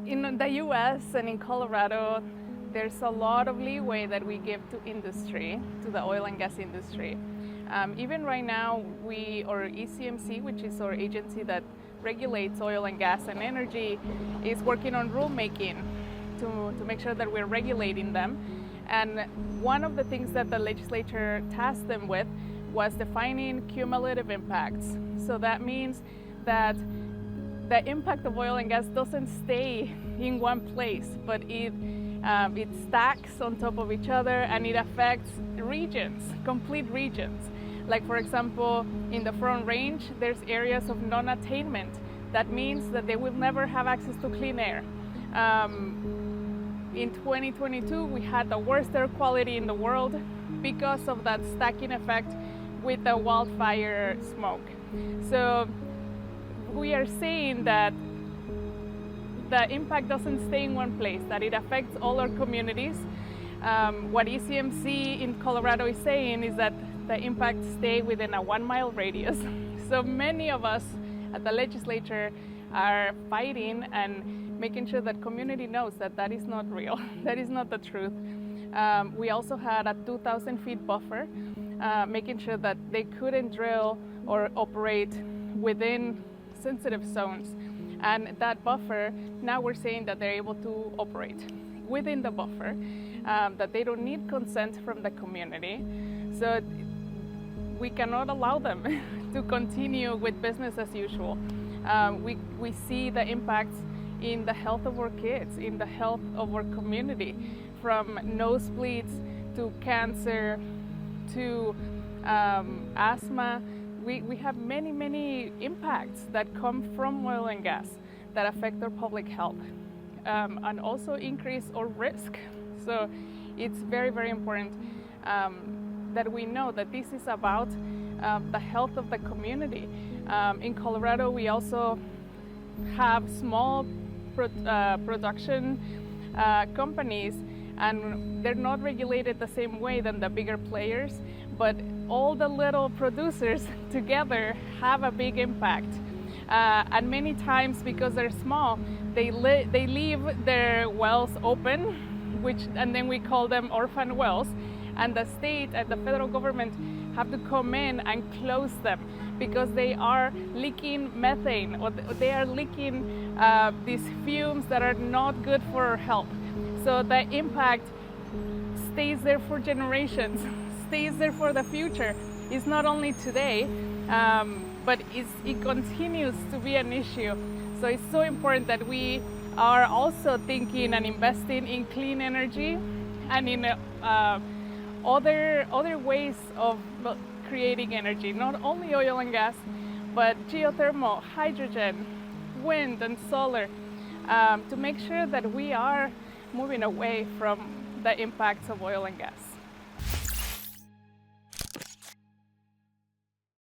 In the US and in Colorado, there's a lot of leeway that we give to industry, to the oil and gas industry. Even right now, our ECMC, which is our agency that regulates oil and gas and energy, is working on rulemaking to make sure that we're regulating them. And one of the things that the legislature tasked them with was defining cumulative impacts. So that means that the impact of oil and gas doesn't stay in one place, but it stacks on top of each other, and it affects regions, complete regions. Like, for example, in the Front Range, there's areas of non-attainment. That means that they will never have access to clean air. In 2022, we had the worst air quality in the world because of that stacking effect with the wildfire smoke. So we are saying that the impact doesn't stay in one place, that it affects all our communities. What ECMC in Colorado is saying is that the impact stay within a 1 mile radius. So many of us at the legislature are fighting and making sure that community knows that that is not real, that is not the truth. We also had a 2,000 feet buffer, making sure that they couldn't drill or operate within sensitive zones. And that buffer, now we're saying that they're able to operate within the buffer, that they don't need consent from the community. So we cannot allow them to continue with business as usual. We see the impacts in the health of our kids, in the health of our community, from nosebleeds to cancer to asthma. We have many impacts that come from oil and gas that affect our public health, and also increase our risk. So it's very important that we know that this is about the health of the community. In Colorado, we also have small production companies, and they're not regulated the same way than the bigger players, but all the little producers together have a big impact. And many times, because they're small, they leave their wells open, and then we call them orphan wells, and the state and the federal government have to come in and close them because they are leaking methane, or they are leaking these fumes that are not good for our health. So the impact stays there for generations, stays there for the future. It's not only today, but it continues to be an issue. So it's so important that we are also thinking and investing in clean energy and in other ways of creating energy, not only oil and gas, but geothermal, hydrogen, wind and solar, to make sure that we are moving away from the impacts of oil and gas.